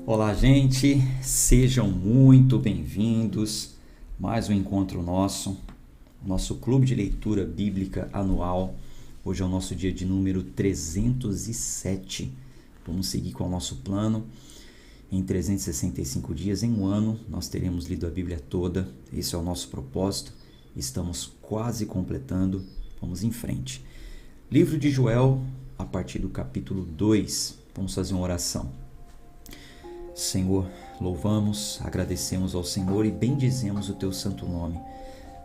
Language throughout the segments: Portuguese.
Olá, gente, sejam muito bem-vindos. Mais um encontro nosso clube de leitura bíblica anual. Hoje é o nosso dia de número 307. Vamos seguir com o nosso plano. Em 365 dias, em um ano, nós teremos lido a Bíblia toda. Esse é o nosso propósito. Estamos quase completando. Vamos em frente. Livro de Joel, a partir do capítulo 2. Vamos fazer uma oração. Senhor, louvamos, agradecemos ao Senhor e bendizemos o Teu santo nome,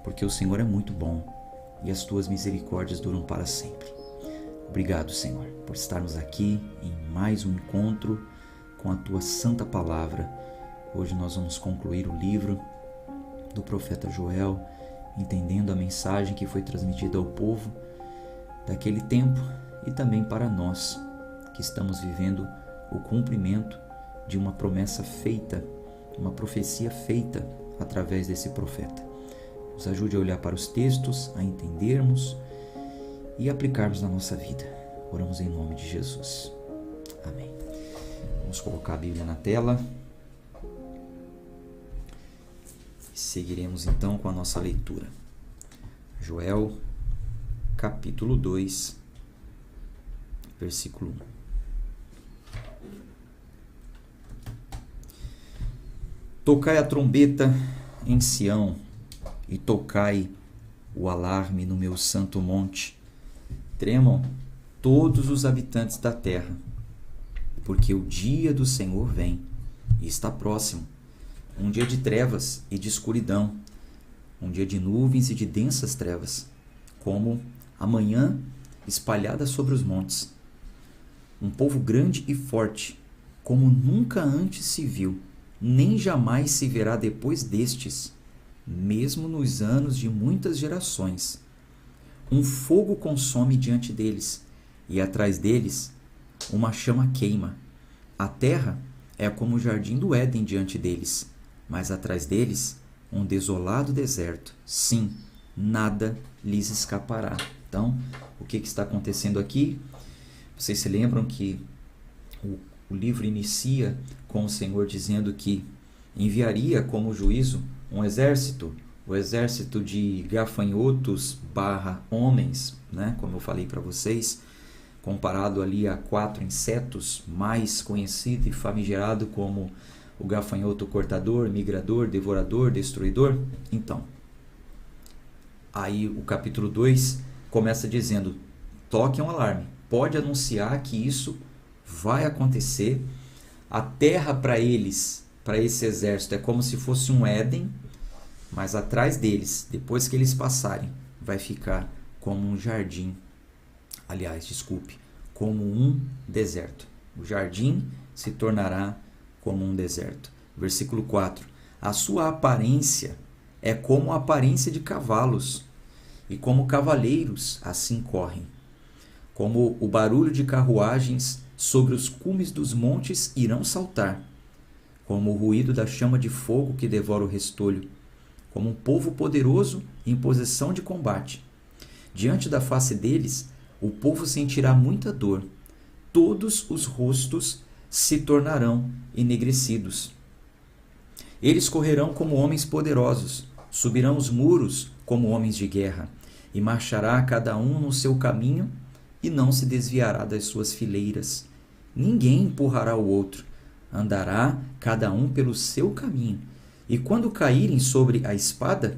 porque o Senhor é muito bom e as Tuas misericórdias duram para sempre. Obrigado, Senhor, por estarmos aqui em mais um encontro com a Tua santa palavra. Hoje nós vamos concluir o livro do profeta Joel, entendendo a mensagem que foi transmitida ao povo daquele tempo e também para nós, que estamos vivendo o cumprimento de uma promessa feita, uma profecia feita através desse profeta. Nos ajude a olhar para os textos, a entendermos e aplicarmos na nossa vida. Oramos em nome de Jesus. Amém. Vamos colocar a Bíblia na tela e seguiremos então com a nossa leitura. Joel, capítulo 2, versículo 1. Tocai a trombeta em Sião e tocai o alarme no meu santo monte. Tremam todos os habitantes da terra, porque o dia do Senhor vem e está próximo. Um dia de trevas e de escuridão, um dia de nuvens e de densas trevas, como a manhã espalhada sobre os montes. Um povo grande e forte, como nunca antes se viu, nem jamais se verá depois destes, mesmo nos anos de muitas gerações. Um fogo consome diante deles, e atrás deles uma chama queima. A terra é como o jardim do Éden diante deles, mas atrás deles um desolado deserto. Sim, nada lhes escapará. Então, o que está acontecendo aqui? Vocês se lembram que o livro inicia com o Senhor dizendo que enviaria como juízo um exército, o exército de gafanhotos / homens, né? Como eu falei para vocês, comparado ali a 4 insetos mais conhecido e famigerado como o gafanhoto cortador, migrador, devorador, destruidor. Então, aí o capítulo 2 começa dizendo: toque um alarme, pode anunciar que isso vai acontecer. A terra para eles, para esse exército, é como se fosse um Éden, mas atrás deles, depois que eles passarem, vai ficar como um jardim. Aliás, desculpe, como um deserto. O jardim se tornará como um deserto. Versículo 4. A sua aparência é como a aparência de cavalos, e como cavaleiros assim correm. Como o barulho de carruagens sobre os cumes dos montes irão saltar, como o ruído da chama de fogo que devora o restolho, como um povo poderoso em posição de combate. Diante da face deles, o povo sentirá muita dor, todos os rostos se tornarão enegrecidos. Eles correrão como homens poderosos, subirão os muros como homens de guerra, e marchará cada um no seu caminho, e não se desviará das suas fileiras. Ninguém empurrará o outro, andará cada um pelo seu caminho, e quando caírem sobre a espada,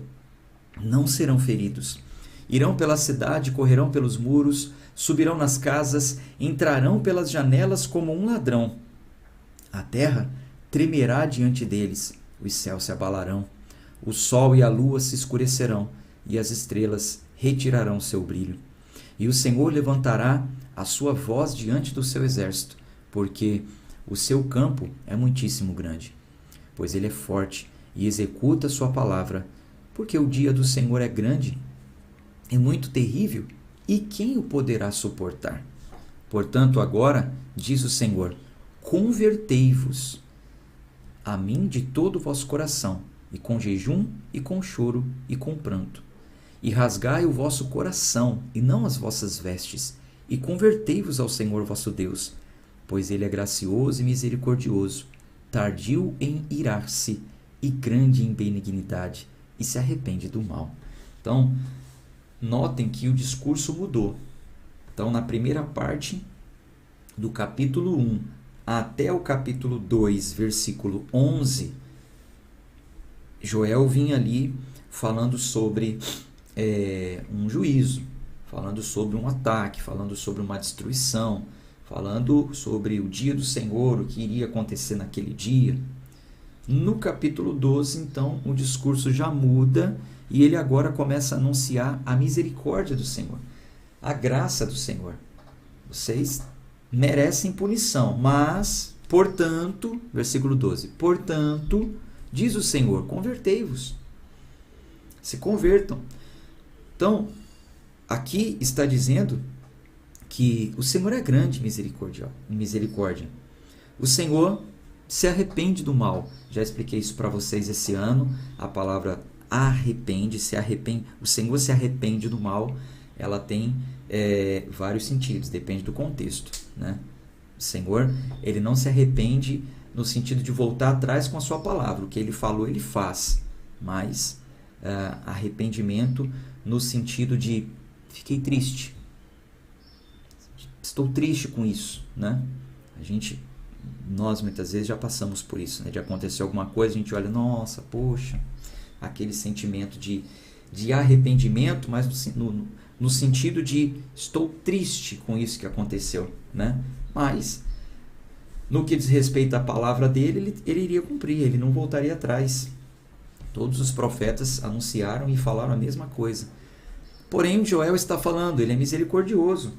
não serão feridos. Irão pela cidade, correrão pelos muros, subirão nas casas, entrarão pelas janelas como um ladrão. A terra tremerá diante deles, os céus se abalarão, o sol e a lua se escurecerão, e as estrelas retirarão seu brilho. E o Senhor levantará a sua voz diante do seu exército, porque o seu campo é muitíssimo grande. Pois ele é forte e executa sua palavra, porque o dia do Senhor é grande, é muito terrível, e quem o poderá suportar? Portanto, agora, diz o Senhor, convertei-vos a mim de todo o vosso coração, e com jejum, e com choro, e com pranto. E rasgai o vosso coração, e não as vossas vestes, e convertei-vos ao Senhor vosso Deus, pois ele é gracioso e misericordioso, tardio em irar-se e grande em benignidade, e se arrepende do mal. Então, notem que o discurso mudou. Então, na primeira parte do capítulo 1 até o capítulo 2, versículo 11, Joel vinha ali falando sobre um juízo, falando sobre um ataque, falando sobre uma destruição, falando sobre o dia do Senhor, o que iria acontecer naquele dia. No capítulo 12, então, o discurso já muda e ele agora começa a anunciar a misericórdia do Senhor, a graça do Senhor. Vocês merecem punição, mas, portanto, versículo 12, portanto, diz o Senhor, convertei-vos, se convertam. Então, aqui está dizendo que o Senhor é grande em misericórdia. O Senhor se arrepende do mal. Já expliquei isso para vocês esse ano. A palavra arrepende, o Senhor se arrepende do mal. Ela tem vários sentidos, depende do contexto, né? O Senhor, ele não se arrepende no sentido de voltar atrás com a sua palavra. O que ele falou, ele faz. Mas arrependimento no sentido de fiquei triste. Estou triste com isso, né? Nós muitas vezes já passamos por isso, né? De acontecer alguma coisa, a gente olha, nossa, poxa, aquele sentimento de arrependimento, mas no sentido de estou triste com isso que aconteceu, né? Mas no que diz respeito à palavra dele, ele iria cumprir, ele não voltaria atrás. Todos os profetas anunciaram e falaram a mesma coisa. Porém, Joel está falando, ele é misericordioso.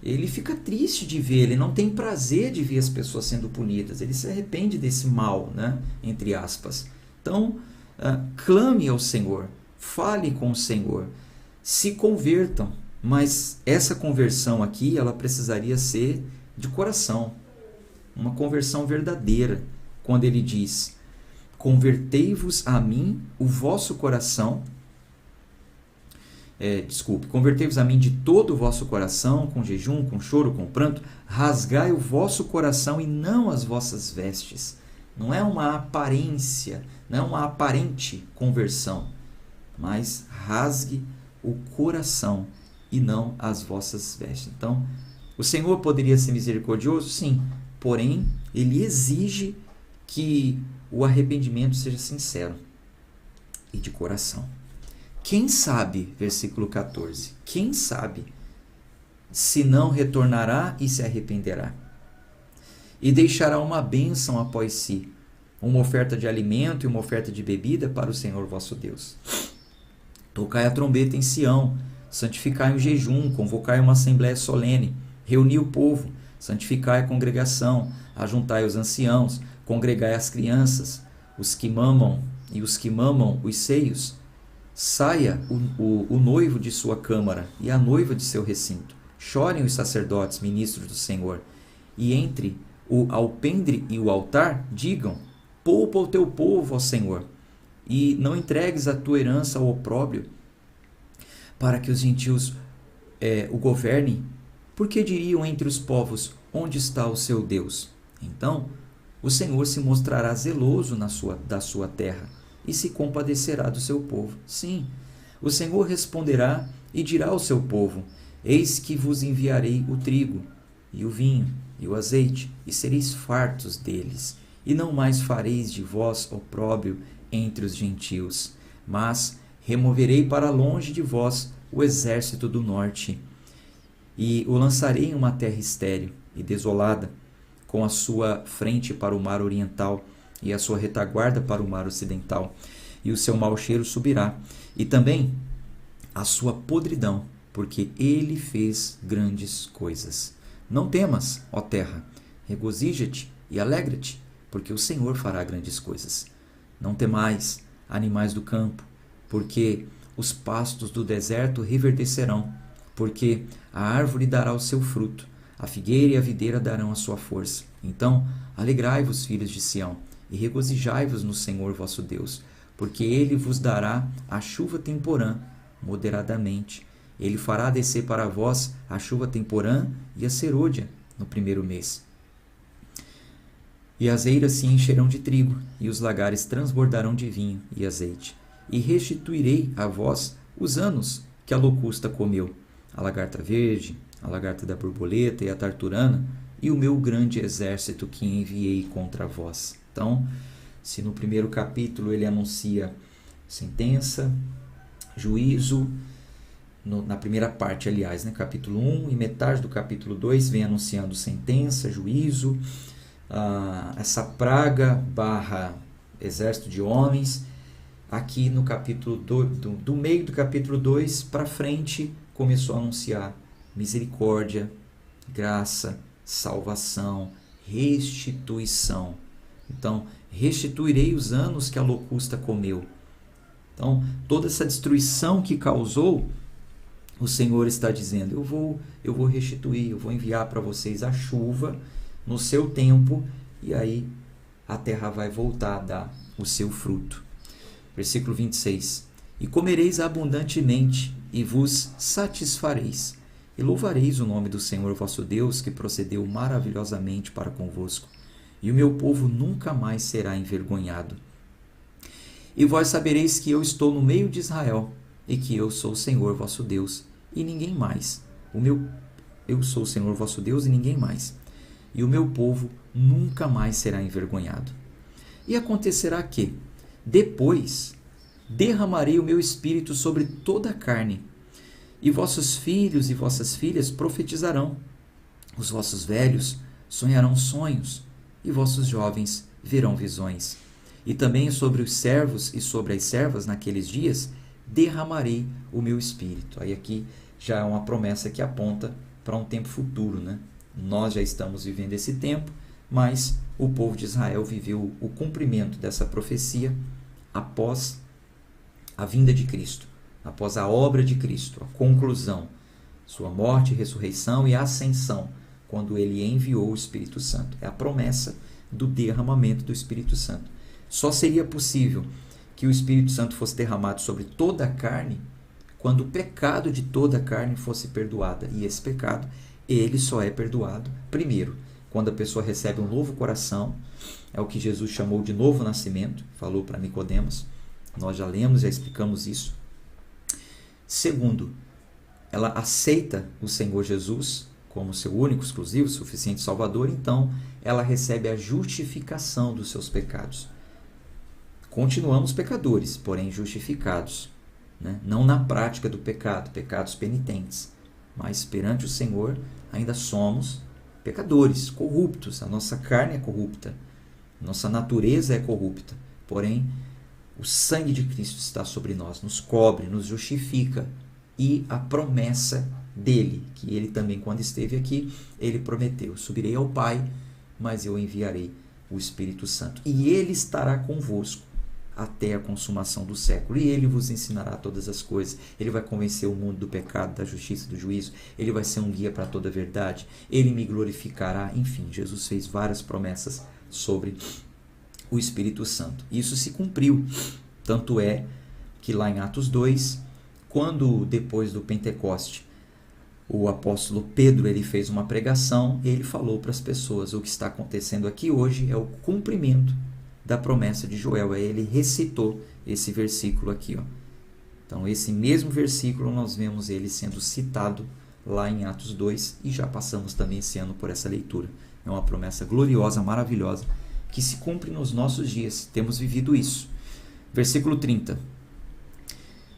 Ele fica triste de ver, ele não tem prazer de ver as pessoas sendo punidas. Ele se arrepende desse mal, né? Entre aspas. Então, clame ao Senhor, fale com o Senhor, se convertam. Mas essa conversão aqui, ela precisaria ser de coração. Uma conversão verdadeira. Quando ele diz, convertei-vos a mim o vosso coração. Convertei-vos a mim de todo o vosso coração, com jejum, com choro, com pranto, rasgai o vosso coração e não as vossas vestes. Não é uma aparência, não é uma aparente conversão, mas rasgue o coração e não as vossas vestes. Então, o Senhor poderia ser misericordioso? Sim, porém, ele exige que o arrependimento seja sincero e de coração. Quem sabe, versículo 14, quem sabe se não retornará e se arrependerá, e deixará uma bênção após si, uma oferta de alimento e uma oferta de bebida para o Senhor vosso Deus. Tocai a trombeta em Sião, santificai o jejum, convocai uma assembléia solene, reuni o povo, santificai a congregação, ajuntai os anciãos, congregai as crianças, os que mamam e os que mamam os seios. Saia o noivo de sua câmara e a noiva de seu recinto. Chorem os sacerdotes, ministros do Senhor. E entre o alpendre e o altar, digam, poupa o teu povo, ó Senhor, e não entregues a tua herança ao opróbrio, para que os gentios o governem. Porque diriam entre os povos, onde está o seu Deus? Então, o Senhor se mostrará zeloso da sua terra, e se compadecerá do seu povo. Sim, o Senhor responderá e dirá ao seu povo, eis que vos enviarei o trigo, e o vinho, e o azeite, e sereis fartos deles, e não mais fareis de vós opróbrio entre os gentios, mas removerei para longe de vós o exército do norte, e o lançarei em uma terra estéril e desolada, com a sua frente para o mar oriental, e a sua retaguarda para o mar ocidental, e o seu mau cheiro subirá, e também a sua podridão, porque ele fez grandes coisas. Não temas, ó terra, regozija-te e alegra-te, porque o Senhor fará grandes coisas. Não temais, animais do campo, porque os pastos do deserto reverdecerão, porque a árvore dará o seu fruto, a figueira e a videira darão a sua força. Então, alegrai-vos, filhos de Sião, e regozijai-vos no Senhor vosso Deus, porque ele vos dará a chuva temporã moderadamente. Ele fará descer para vós a chuva temporã e a serôdia no primeiro mês. E as eiras se encherão de trigo, e os lagares transbordarão de vinho e azeite. E restituirei a vós os anos que a locusta comeu, a lagarta verde, a lagarta da borboleta e a tarturana, e o meu grande exército que enviei contra vós. Então, se no primeiro capítulo ele anuncia sentença, juízo, na primeira parte, aliás, capítulo 1 e metade do capítulo 2 vem anunciando sentença, juízo, essa praga / exército de homens. Aqui no capítulo do meio do capítulo 2 para frente, começou a anunciar misericórdia, graça, salvação, restituição. Então, restituirei os anos que a locusta comeu. Então, toda essa destruição que causou, o Senhor está dizendo, eu vou restituir, eu vou enviar para vocês a chuva no seu tempo, e aí a terra vai voltar a dar o seu fruto. Versículo 26. E comereis abundantemente, e vos satisfareis, e louvareis o nome do Senhor vosso Deus, que procedeu maravilhosamente para convosco, e o meu povo nunca mais será envergonhado. E vós sabereis que eu estou no meio de Israel, e que eu sou o Senhor vosso Deus, e ninguém mais. Eu sou o Senhor vosso Deus e ninguém mais. E o meu povo nunca mais será envergonhado. E acontecerá que, depois, derramarei o meu espírito sobre toda a carne, e vossos filhos e vossas filhas profetizarão, os vossos velhos sonharão sonhos, e vossos jovens verão visões. E também sobre os servos e sobre as servas naqueles dias derramarei o meu espírito. Aí aqui já é uma promessa que aponta para um tempo futuro, né? Nós já estamos vivendo esse tempo, mas o povo de Israel viveu o cumprimento dessa profecia após a vinda de Cristo, após a obra de Cristo, a conclusão, sua morte, ressurreição e ascensão, quando ele enviou o Espírito Santo. É a promessa do derramamento do Espírito Santo. Só seria possível que o Espírito Santo fosse derramado sobre toda a carne quando o pecado de toda a carne fosse perdoado. E esse pecado, ele só é perdoado, primeiro, quando a pessoa recebe um novo coração, é o que Jesus chamou de novo nascimento, falou para Nicodemos, nós já lemos, já explicamos isso. Segundo, ela aceita o Senhor Jesus como seu único, exclusivo, suficiente Salvador, então ela recebe a justificação dos seus pecados. Continuamos pecadores, porém justificados, né? Não na prática do pecado, pecados penitentes, mas perante o Senhor ainda somos pecadores, corruptos, a nossa carne é corrupta, nossa natureza é corrupta, porém o sangue de Cristo está sobre nós, nos cobre, nos justifica, e a promessa dele, que ele também quando esteve aqui, ele prometeu, subirei ao Pai, mas eu enviarei o Espírito Santo, e ele estará convosco até a consumação do século, e ele vos ensinará todas as coisas, ele vai convencer o mundo do pecado, da justiça e do juízo, ele vai ser um guia para toda a verdade, ele me glorificará, enfim, Jesus fez várias promessas sobre o Espírito Santo. Isso se cumpriu, tanto é que lá em Atos 2, quando depois do Pentecoste, o apóstolo Pedro ele fez uma pregação, ele falou para as pessoas, o que está acontecendo aqui hoje é o cumprimento da promessa de Joel. Aí ele recitou esse versículo aqui, ó. Então esse mesmo versículo nós vemos ele sendo citado lá em Atos 2 e já passamos também esse ano por essa leitura. É uma promessa gloriosa, maravilhosa, que se cumpre nos nossos dias. Temos vivido isso. Versículo 30.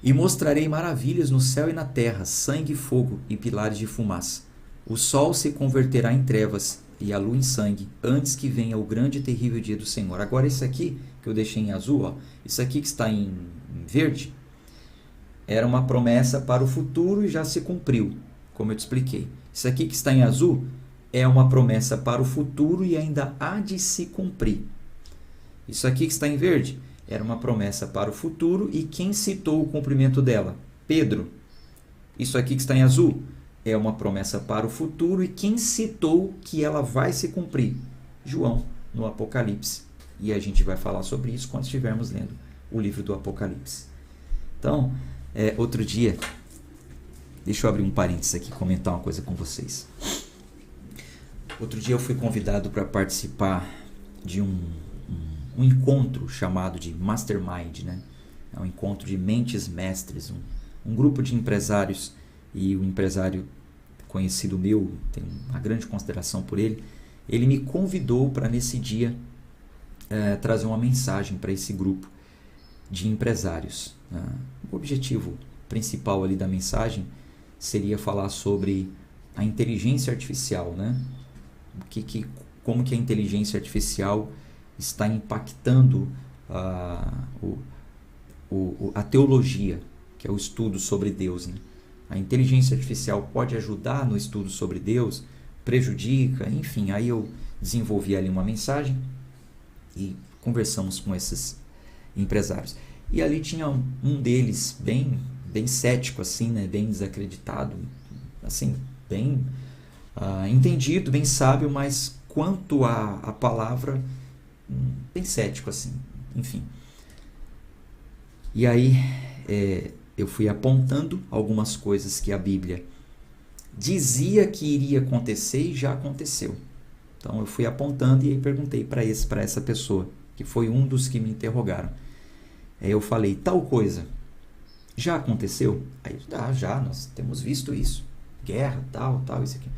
E mostrarei maravilhas no céu e na terra, sangue e fogo e pilares de fumaça. O sol se converterá em trevas e a lua em sangue, antes que venha o grande e terrível dia do Senhor. Agora isso aqui, que eu deixei em azul, ó, isso aqui que está em verde, era uma promessa para o futuro e já se cumpriu, como eu te expliquei. Isso aqui que está em azul é uma promessa para o futuro e ainda há de se cumprir. Isso aqui que está em verde era uma promessa para o futuro e quem citou o cumprimento dela? Pedro. Isso aqui que está em azul é uma promessa para o futuro e quem citou que ela vai se cumprir? João, no Apocalipse. E a gente vai falar sobre isso quando estivermos lendo o livro do Apocalipse. Então, outro dia, deixa eu abrir um parênteses aqui, comentar uma coisa com vocês. Outro dia eu fui convidado para participar de um encontro chamado de Mastermind, né? É um encontro de mentes mestres, um grupo de empresários, e o empresário conhecido meu, tenho uma grande consideração por ele, ele me convidou para nesse dia trazer uma mensagem para esse grupo de empresários. O objetivo principal ali da mensagem seria falar sobre a inteligência artificial, né? Como que a inteligência artificial está impactando a teologia, que é o estudo sobre Deus, né? A inteligência artificial pode ajudar no estudo sobre Deus, prejudica, enfim. Aí eu desenvolvi ali uma mensagem e conversamos com esses empresários. E ali tinha um deles bem cético, assim, né? Bem desacreditado, assim, bem entendido, bem sábio, mas quanto à palavra, bem cético, assim, enfim. E aí eu fui apontando algumas coisas que a Bíblia dizia que iria acontecer e já aconteceu. Então eu fui apontando e aí perguntei para essa pessoa, que foi um dos que me interrogaram. Aí eu falei, tal coisa já aconteceu? Aí, já, nós temos visto isso. Guerra, tal, isso aqui.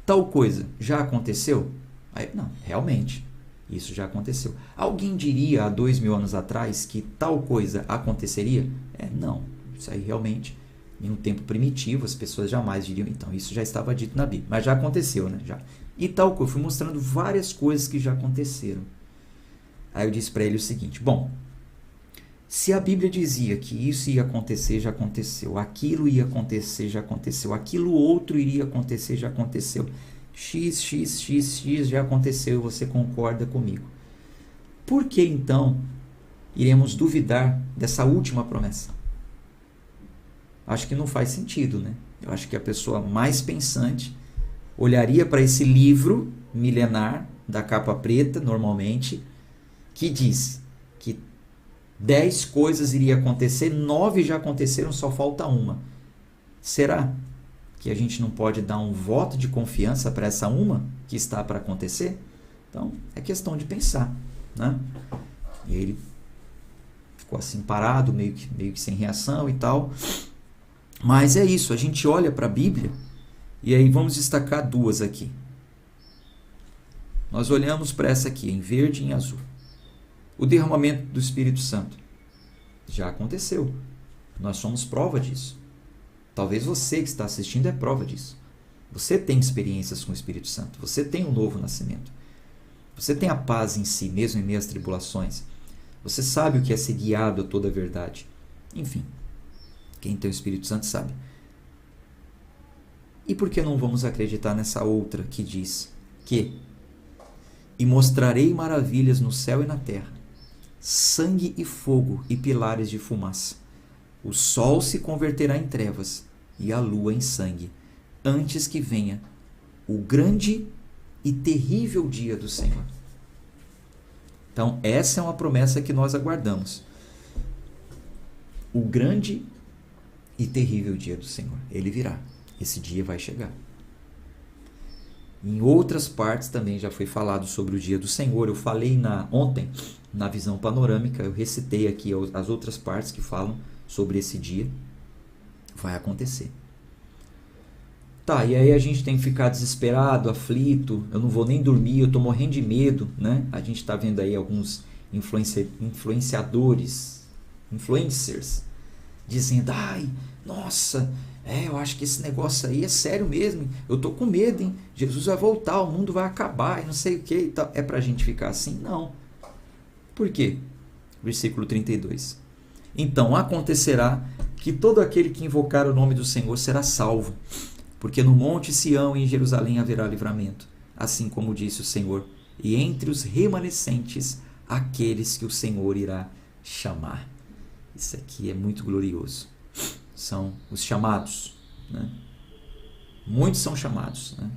Tal coisa já aconteceu? Aí, não, realmente, isso já aconteceu. Alguém diria há 2000 anos atrás que tal coisa aconteceria? Não, isso aí realmente, em um tempo primitivo, as pessoas jamais diriam, então, isso já estava dito na Bíblia. Mas já aconteceu, né? Já. E tal coisa, eu fui mostrando várias coisas que já aconteceram. Aí eu disse para ele o seguinte, bom, se a Bíblia dizia que isso ia acontecer, já aconteceu. Aquilo ia acontecer, já aconteceu. Aquilo outro iria acontecer, já aconteceu. X já aconteceu, você concorda comigo. Por que então iremos duvidar dessa última promessa? Acho que não faz sentido, né? Eu acho que a pessoa mais pensante olharia para esse livro milenar, da capa preta, normalmente, que diz que 10 coisas iriam acontecer, 9 já aconteceram, só falta uma. Será que a gente não pode dar um voto de confiança para essa uma que está para acontecer? Então, é questão de pensar, né? E ele ficou assim parado, meio que sem reação e tal. Mas é isso, a gente olha para a Bíblia e aí vamos destacar duas aqui. Nós olhamos para essa aqui, em verde e em azul. O derramamento do Espírito Santo já aconteceu. Nós somos prova disso. Talvez você que está assistindo é prova disso. Você tem experiências com o Espírito Santo. Você tem um novo nascimento. Você tem a paz em si, mesmo em meio às tribulações. Você sabe o que é ser guiado a toda a verdade. Enfim, quem tem o Espírito Santo sabe. E por que não vamos acreditar nessa outra que diz que e mostrarei maravilhas no céu e na terra, sangue e fogo e pilares de fumaça. O sol se converterá em trevas e a lua em sangue, antes que venha o grande e terrível dia do Senhor. Então, essa é uma promessa que nós aguardamos. O grande e terrível dia do Senhor. Ele virá. Esse dia vai chegar. Em outras partes também já foi falado sobre o dia do Senhor. Eu falei ontem, na visão panorâmica, eu recitei aqui as outras partes que falam sobre esse dia. Vai acontecer. Tá, e aí a gente tem que ficar desesperado, aflito, eu não vou nem dormir, eu estou morrendo de medo, né? A gente está vendo aí alguns influenciadores, influencers, dizendo, ai, nossa, eu acho que esse negócio aí é sério mesmo, eu estou com medo, hein? Jesus vai voltar, o mundo vai acabar e não sei o que e tal. É para a gente ficar assim? Não. Por quê? Versículo 32. Então acontecerá que todo aquele que invocar o nome do Senhor será salvo, porque no monte Sião e em Jerusalém haverá livramento, assim como disse o Senhor, e entre os remanescentes aqueles que o Senhor irá chamar. Isso aqui é muito glorioso. São os chamados, né? Muitos são chamados, né?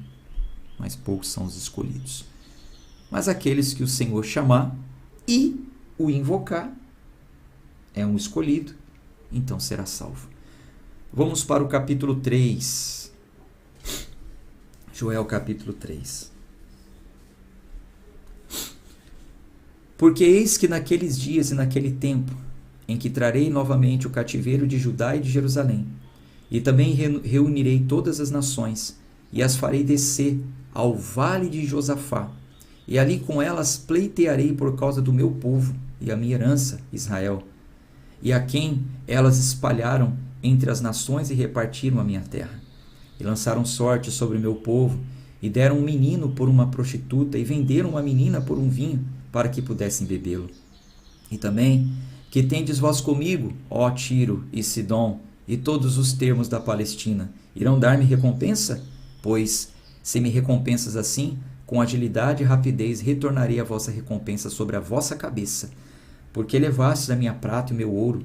Mas poucos são os escolhidos. Mas aqueles que o Senhor chamar e o invocar, é um escolhido, então será salvo. Vamos para o capítulo 3. Joel capítulo 3. Porque eis que naqueles dias e naquele tempo, em que trarei novamente o cativeiro de Judá e de Jerusalém, e também reunirei todas as nações, e as farei descer ao vale de Josafá, e ali com elas pleitearei por causa do meu povo e a minha herança, Israel, e a quem elas espalharam entre as nações e repartiram a minha terra. E lançaram sorte sobre o meu povo, e deram um menino por uma prostituta, e venderam uma menina por um vinho, para que pudessem bebê-lo. E também, que tendes vós comigo, ó Tiro e Sidom, e todos os termos da Palestina, irão dar-me recompensa? Pois, se me recompensas assim, com agilidade e rapidez retornarei a vossa recompensa sobre a vossa cabeça, porque levastes a minha prata e o meu ouro,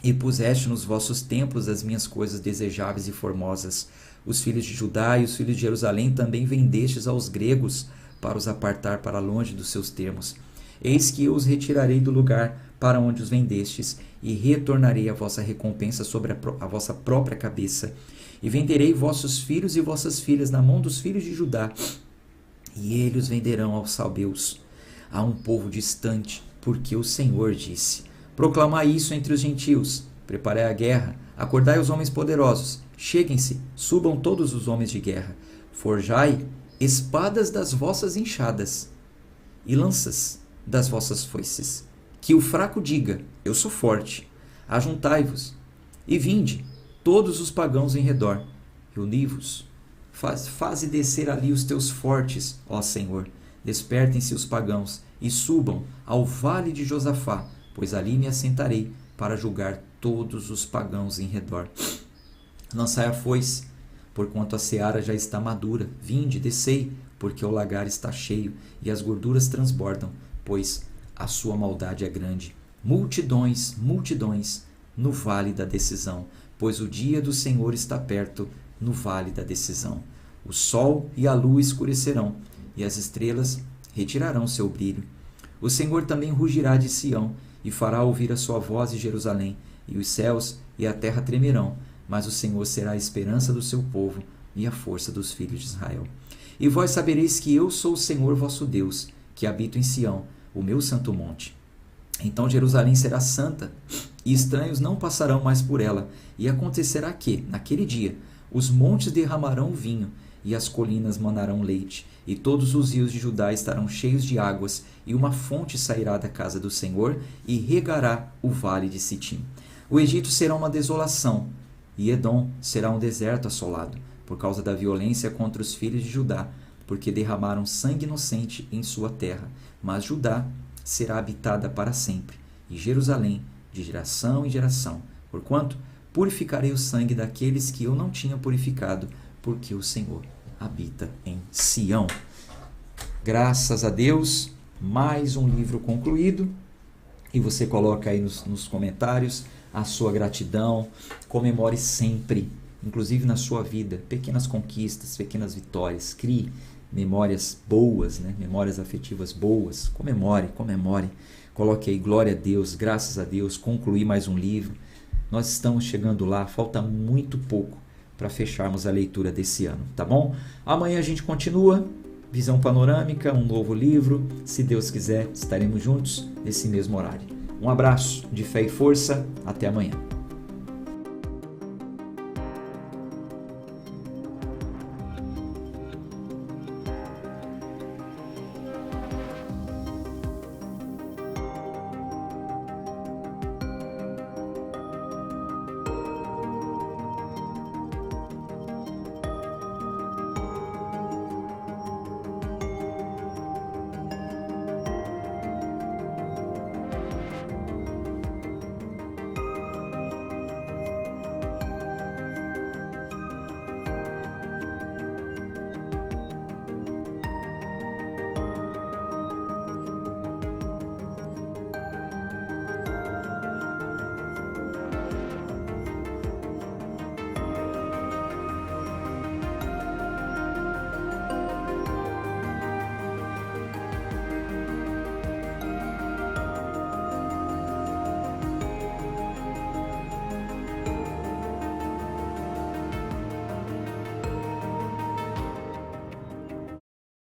e puseste nos vossos templos as minhas coisas desejáveis e formosas. Os filhos de Judá e os filhos de Jerusalém também vendestes aos gregos, para os apartar para longe dos seus termos. Eis que eu os retirarei do lugar para onde os vendestes, e retornarei a vossa recompensa sobre a vossa própria cabeça. E venderei vossos filhos e vossas filhas na mão dos filhos de Judá, e eles os venderão aos salbeus, a um povo distante, porque o Senhor disse. Proclamai isso entre os gentios, preparai a guerra, acordai os homens poderosos, cheguem-se, subam todos os homens de guerra, forjai espadas das vossas enxadas e lanças das vossas foices. Que o fraco diga, eu sou forte. Ajuntai-vos e vinde, todos os pagãos em redor. Reuni-vos, faze descer ali os teus fortes, ó Senhor. Despertem-se os pagãos e subam ao vale de Josafá, pois ali me assentarei para julgar todos os pagãos em redor. Lançai a foice, porquanto a seara já está madura. Vinde, descei, porque o lagar está cheio, e as gorduras transbordam, pois a sua maldade é grande. Multidões, multidões, no vale da decisão, pois o dia do Senhor está perto, no vale da decisão. O sol e a lua escurecerão, e as estrelas retirarão seu brilho. O Senhor também rugirá de Sião, e fará ouvir a sua voz em Jerusalém, e os céus e a terra tremerão, mas o Senhor será a esperança do seu povo e a força dos filhos de Israel. E vós sabereis que eu sou o Senhor vosso Deus, que habito em Sião, o meu santo monte. Então Jerusalém será santa, e estranhos não passarão mais por ela. E acontecerá que, naquele dia, os montes derramarão vinho, e as colinas manarão leite, e todos os rios de Judá estarão cheios de águas, e uma fonte sairá da casa do Senhor, e regará o vale de Sitim. O Egito será uma desolação, e Edom será um deserto assolado, por causa da violência contra os filhos de Judá, porque derramaram sangue inocente em sua terra. Mas Judá será habitada para sempre, e Jerusalém de geração em geração, porquanto purificarei o sangue daqueles que eu não tinha purificado, porque o Senhor habita em Sião. Graças a Deus, mais um livro concluído, e você coloca aí nos comentários a sua gratidão. Comemore sempre, inclusive na sua vida, pequenas conquistas, pequenas vitórias. Crie memórias boas, né? Memórias afetivas boas. Comemore. Coloque aí glória a Deus, graças a Deus, concluí mais um livro. Nós estamos chegando lá, falta muito pouco para fecharmos a leitura desse ano, tá bom? Amanhã a gente continua, Visão Panorâmica, um novo livro. Se Deus quiser, estaremos juntos nesse mesmo horário. Um abraço de fé e força, até amanhã.